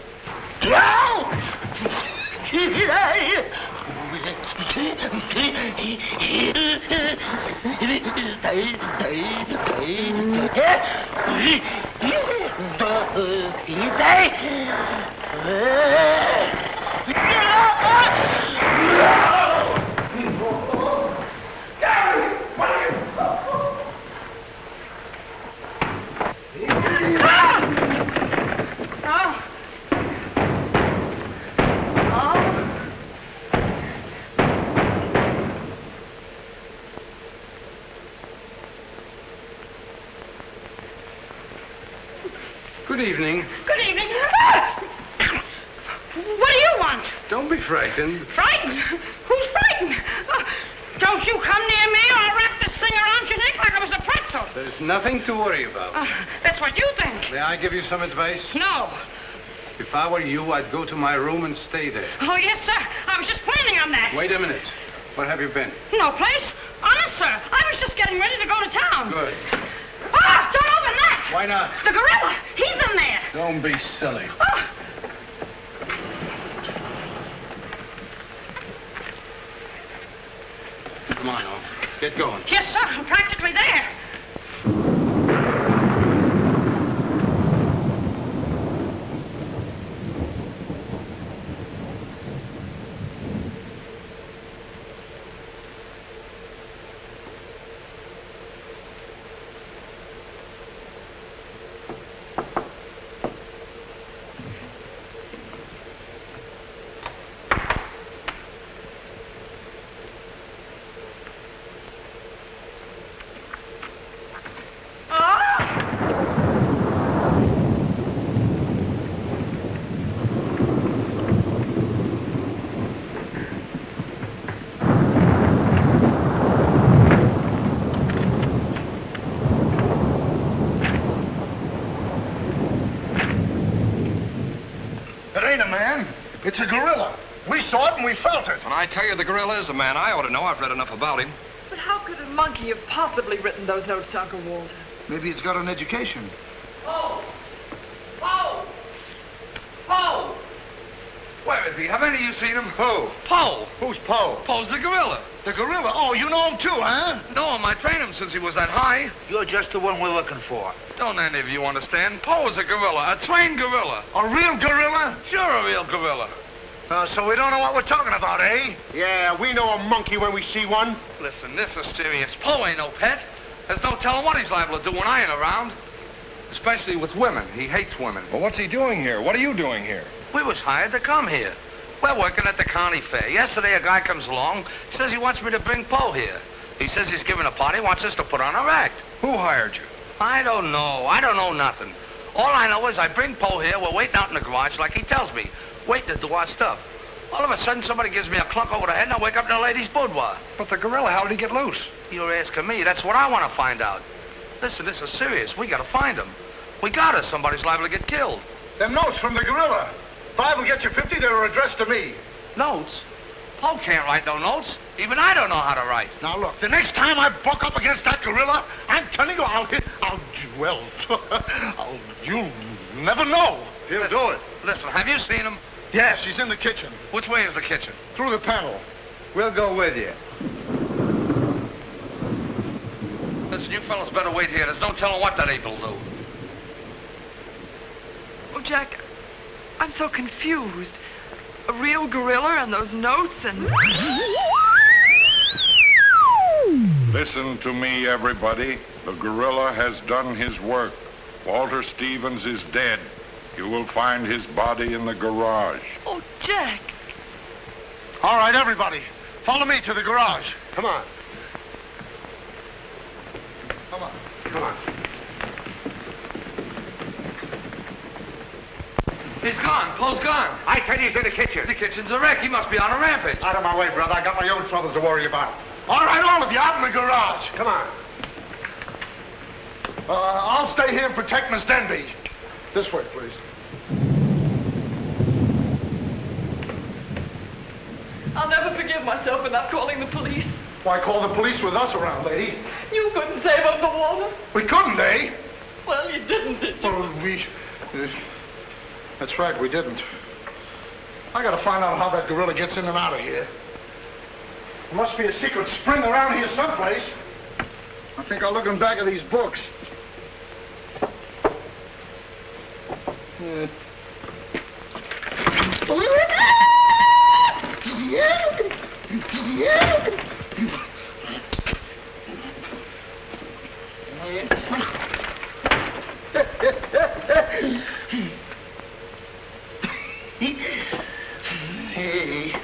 Good evening. Good evening. What do you want? Don't be frightened. Frightened? Who's frightened? Don't you come near me or I'll wrap this thing around your neck like it was a pretzel. There's nothing to worry about. That's what you think. May I give you some advice? No. If I were you, I'd go to my room and stay there. Oh, yes, sir. I was just planning on that. Wait a minute. Where have you been? No place. Honest, sir. I was just getting ready to go to town. Good. Ah, don't open that. Why not? The gorilla. He's in there. Don't be silly. Oh. Come on, Al. Get going. Yes, sir. I'm practically there. It's a gorilla. We saw it and we felt it. When I tell you the gorilla is a man, I ought to know. I've read enough about him. But how could a monkey have possibly written those notes to Uncle Walter? Maybe it's got an education. Poe! Poe! Poe! Where is he? Have any of you seen him? Who? Poe! Who's Poe? Poe's the gorilla. The gorilla? Oh, you know him too, huh? No, I trained him since he was that high. You're just the one we're looking for. Don't any of you understand? Poe is a gorilla, a trained gorilla. A real gorilla? Sure, a real gorilla. So we don't know what we're talking about, eh? Yeah, we know a monkey when we see one. Listen, this is serious. Poe ain't no pet. There's no telling what he's liable to do when I ain't around. Especially with women. He hates women. Well, what's he doing here? What are you doing here? We was hired to come here. We're working at the county fair. Yesterday, a guy comes along, says he wants me to bring Poe here. He says he's giving a party, wants us to put on a act. Who hired you? I don't know. I don't know nothing. All I know is I bring Poe here, we're waiting out in the garage like he tells me, waiting to do our stuff. All of a sudden, somebody gives me a clunk over the head and I wake up in a lady's boudoir. But the gorilla, how did he get loose? You're asking me. That's what I want to find out. Listen, this is serious. We got to find him. We got us. Somebody's liable to get killed. Them notes from the gorilla. If I will get you 50, they were addressed to me. Notes? Poe can't write no notes. Even I don't know how to write. Now, look, the next time I buck up against that gorilla, I'm telling you, you'll never know. He'll do it. Listen, have you seen him? Yes, he's in the kitchen. Which way is the kitchen? Through the panel. We'll go with you. Listen, you fellas better wait here. There's no telling what that ape will do. Oh, Jack, I'm so confused. A real gorilla and those notes and... Listen to me, everybody. The gorilla has done his work. Walter Stevens is dead. You will find his body in the garage. Oh, Jack. All right, everybody. Follow me to the garage. Come on. Come on. Come on. He's gone. Poe's gone. I tell you, he's in the kitchen. The kitchen's a wreck. He must be on a rampage. Out of my way, brother. I got my own troubles to worry about. All right, all of you, out in the garage. Come on. I'll stay here and protect Miss Denby. This way, please. I'll never forgive myself for not calling the police. Why call the police with us around, lady? You couldn't save Uncle Walter. We couldn't, eh? Well, you didn't, did you? Well, that's right, we didn't. I gotta find out how that gorilla gets in and out of here. There must be a secret spring around here someplace. I think I'll look in back of these books. Hey.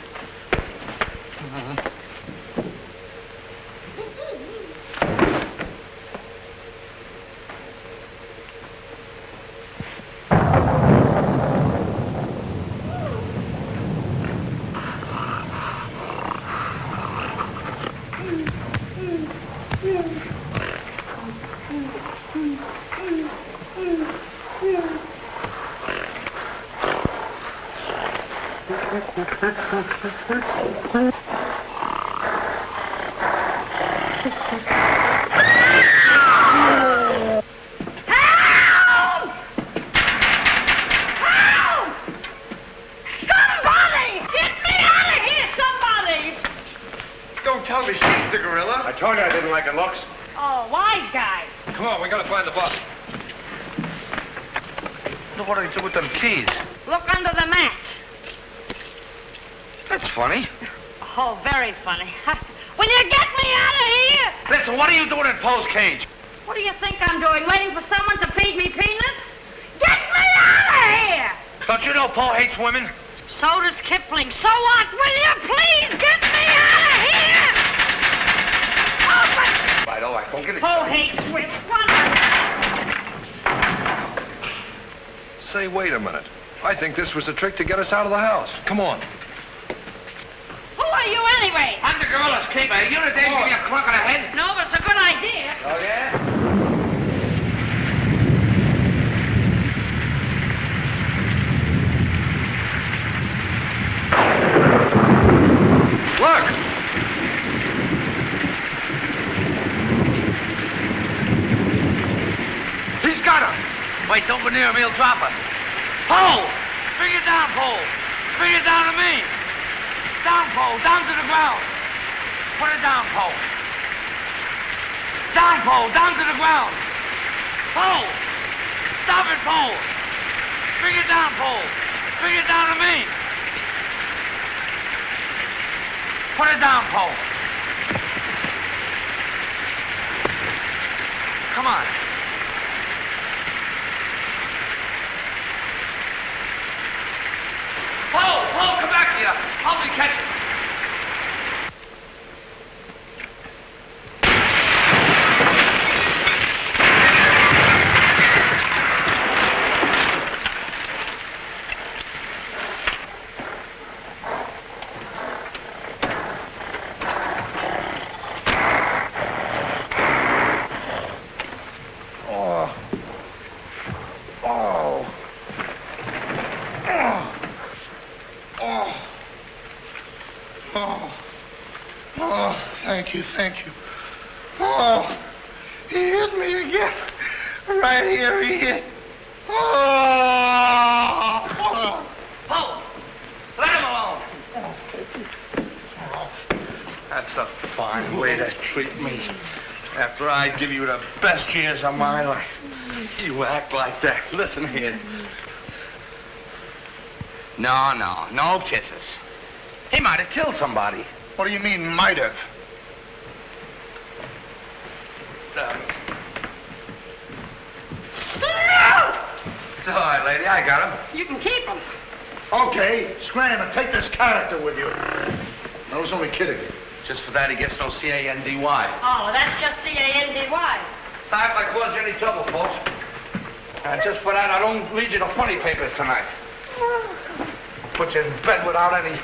Don't tell me she's the gorilla. I told you I didn't like her looks. Oh, wise guy. Come on, we gotta find the bus. Look what I do with them keys. Look under the mat. That's funny. Oh, very funny. Will you get me out of here? Listen, what are you doing in Poe's cage? What do you think I'm doing? Waiting for someone to feed me peanuts? Get me out of here! Don't you know Poe hates women? So does Kipling. So what? Will you please get me out of here? Open! Right, all right. Don't get it. Poe hates women. Say, wait a minute. I think this was a trick to get us out of the house. Come on. Who are you anyway? I'm the gorilla's keeper. You the dame give me a clunk on the head? No, but it's a good idea. Oh, yeah? don't go near him, he'll drop her. Pole! Bring it down, Pole! Bring it down to me! Down, Pole! Down to the ground! Put it down, Pole! Down, Pole! Down to the ground! Pole! Stop it, Pole! Bring it down, Pole! Bring it down to me! Put it down, Pole! Come on. Pole, come back here. Help me catch it. Thank you. Oh, he hit me again. Right here, he hit. Oh! Pole! Let him alone. That's a fine way to treat me. After I give you the best years of my life, you act like that. Listen here. No kisses. He might have killed somebody. What do you mean, might have? It's all right, lady. I got him. You can keep him. Okay, scram and take this character with you. I was only kidding. Just for that, he gets no C-A-N-D-Y. Oh, that's just C-A-N-D-Y. Sorry if I caused you any trouble, folks. Just for that, I don't read you the funny papers tonight. Put you in bed without any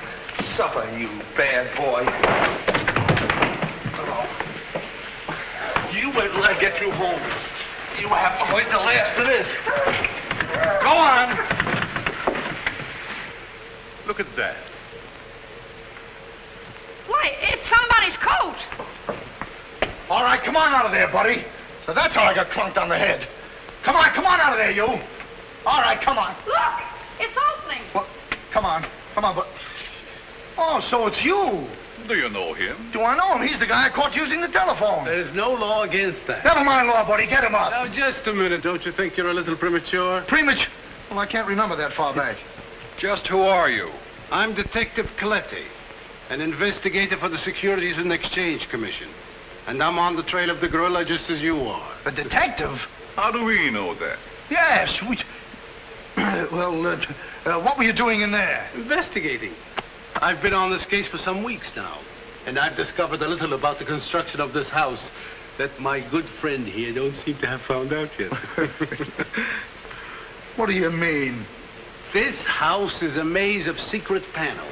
supper, you bad boy. You wait till I get you home. You have to wait till last of this. Go on. Look at that. Why, it's somebody's coat. All right, come on out of there, buddy. So that's how I got clunked on the head. Come on out of there, you. All right, come on. Look, it's opening. Well, come on, but... Oh, so it's you. Do you know him? Do I know him? He's the guy I caught using the telephone. There's no law against that. Never mind law, buddy. Get him up. Now, just a minute. Don't you think you're a little premature? Premature? Well, I can't remember that far back. Just who are you? I'm Detective Coletti, an investigator for the Securities and Exchange Commission. And I'm on the trail of the gorilla just as you are. A detective? How do we know that? Yes, we... what were you doing in there? Investigating. I've been on this case for some weeks now, and I've discovered a little about the construction of this house that my good friend here don't seem to have found out yet. What do you mean? This house is a maze of secret panels.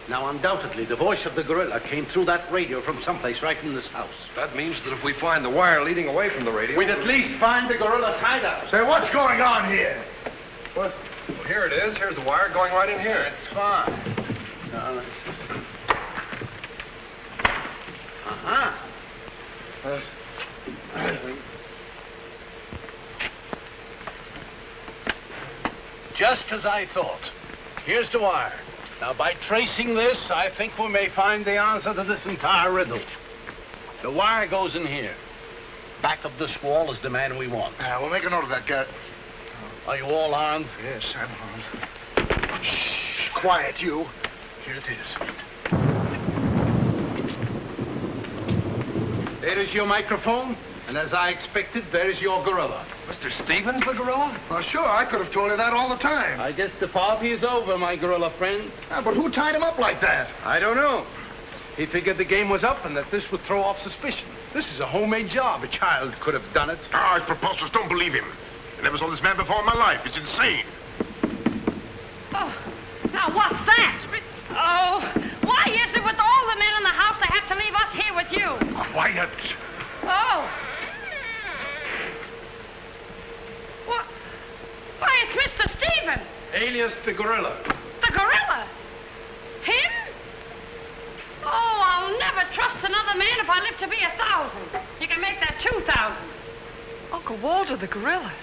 Now, undoubtedly, the voice of the gorilla came through that radio from someplace right in this house. That means that if we find the wire leading away from the radio... we'd at least find the gorilla's hideout. Say, what's going on here? What? Well, here it is. Here's the wire going right in here. It's fine. Now, let's... Uh-huh. Just as I thought. Here's the wire. Now, by tracing this, I think we may find the answer to this entire riddle. The wire goes in here. Back of this wall is the man we want. We'll make a note of that, Garrett. Are you all armed? Yes, I'm armed. Shh, quiet, you. Here it is. There is your microphone, and as I expected, there is your gorilla. Mr. Stevens, the gorilla? Well, sure, I could have told you that all the time. I guess the party is over, my gorilla friend. But who tied him up like that? I don't know. He figured the game was up and that this would throw off suspicion. This is a homemade job. A child could have done it. It's preposterous. Don't believe him. I never saw this man before in my life. It's insane. Oh, now what's that? Oh, why is it with all the men in the house they have to leave us here with you? Quiet. Oh. What? Why, it's Mr. Stevens. Alias the gorilla. The gorilla? Him? Oh, I'll never trust another man if I live to be 1,000. You can make that 2,000. Uncle Walter, the gorilla.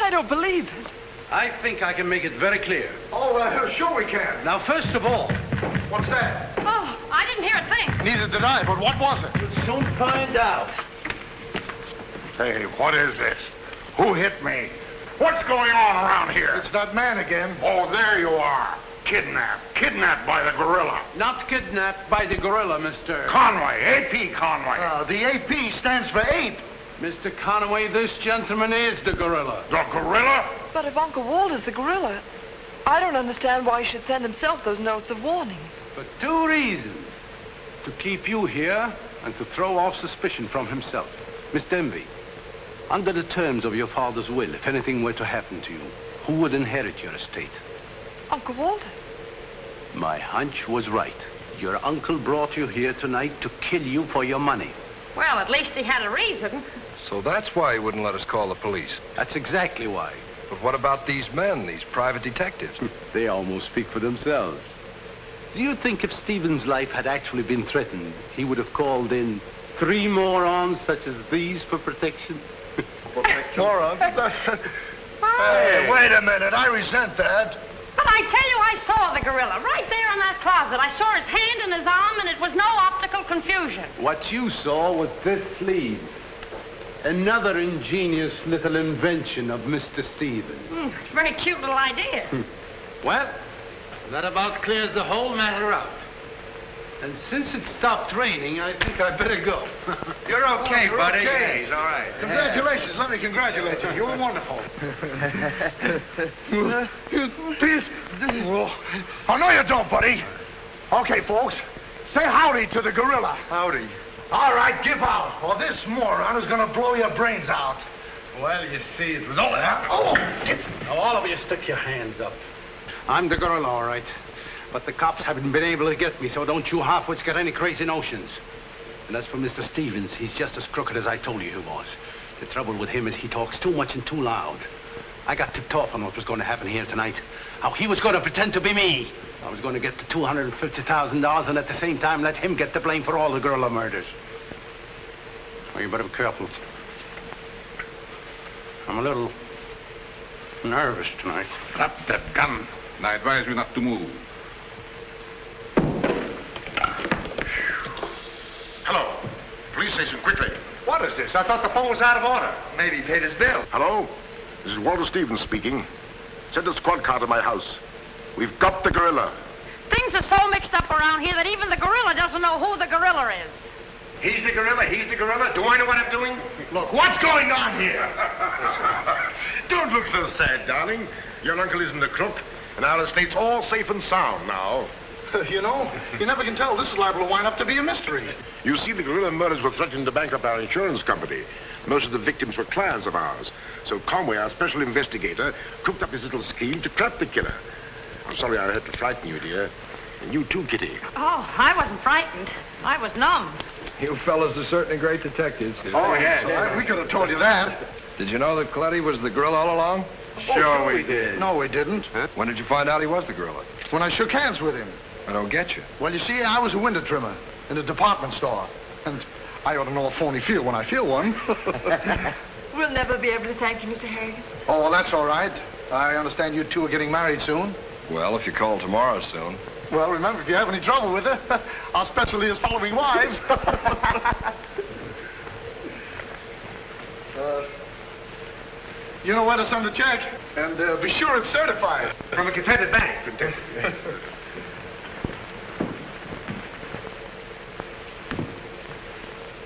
I don't believe it. I think I can make it very clear. Oh, sure we can. Now, first of all... What's that? Oh, I didn't hear a thing. Neither did I, but what was it? We'll soon find out. Hey, what is this? Who hit me? What's going on around here? It's that man again. Oh, there you are. Kidnapped. Kidnapped by the gorilla. Not kidnapped by the gorilla, Mr. Conway. AP Conway. The AP stands for ape. Mr. Conway, this gentleman is the gorilla. The gorilla? But if Uncle Walter's the gorilla, I don't understand why he should send himself those notes of warning. For two reasons. To keep you here and to throw off suspicion from himself. Miss Denby, under the terms of your father's will, if anything were to happen to you, who would inherit your estate? Uncle Walter. My hunch was right. Your uncle brought you here tonight to kill you for your money. Well, at least he had a reason. So that's why he wouldn't let us call the police. That's exactly why. But what about these men, these private detectives? They almost speak for themselves. Do you think if Stephen's life had actually been threatened, he would have called in 3 morons such as these for protection? Morons? Hey, wait a minute. I resent that. But I tell you, I saw the gorilla right there in that closet. I saw his hand and his arm, and it was no optical confusion. What you saw was this sleeve. Another ingenious little invention of Mr. Stevens. Very cute little idea. Well, that about clears the whole matter up. And since it stopped raining, I think I'd better go. You're okay, You're buddy. okay. Yeah, he's all right. Congratulations. Let me congratulate you. You were wonderful. Please. Oh, no, you don't, buddy. Okay, folks. Say howdy to the gorilla. Howdy. All right, give out, or this moron is going to blow your brains out. Well, you see, it was all that. Oh! Now, all of you stick your hands up. I'm the gorilla, all right. But the cops haven't been able to get me, so don't you halfwits get any crazy notions. And as for Mr. Stevens, he's just as crooked as I told you he was. The trouble with him is he talks too much and too loud. I got tipped off on what was going to happen here tonight. How he was going to pretend to be me. I was going to get the $250,000 and at the same time let him get the blame for all the gorilla murders. Well, you better be careful. I'm a little nervous tonight. Drop that gun, and I advise you not to move. Hello. Police station, quickly. What is this? I thought the phone was out of order. Maybe he paid his bill. Hello? This is Walter Stevens speaking. Send a squad car to my house. We've got the gorilla. Things are so mixed up around here that even the gorilla doesn't know who the gorilla is. He's the gorilla. He's the gorilla. Do I know what I'm doing? Look, what's going on here? Don't look so sad, darling. Your uncle isn't a crook, and our estate's all safe and sound now. You know, you never can tell. This is liable to wind up to be a mystery. You see, the gorilla murders were threatening to bankrupt our insurance company. Most of the victims were clients of ours. So Conway, our special investigator, cooked up his little scheme to trap the killer. I'm sorry I had to frighten you, dear. And you too, Kitty. Oh, I wasn't frightened. I was numb. You fellas are certainly great detectives. Oh, yes. We could have told you that. Did you know that Coletti was the gorilla all along? Sure we did. No, we didn't. Huh? When did you find out he was the gorilla? When I shook hands with him. I don't get you. Well, you see, I was a window trimmer in a department store. And I ought to know a phony feel when I feel one. We'll never be able to thank you, Mr. Harrigan. Oh, well, that's all right. I understand you two are getting married soon. Well, if you call tomorrow soon. Well, remember, if you have any trouble with her, our specialty is following wives. You know where to send the check, and be sure it's certified. From a Confederate bank.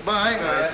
Bye.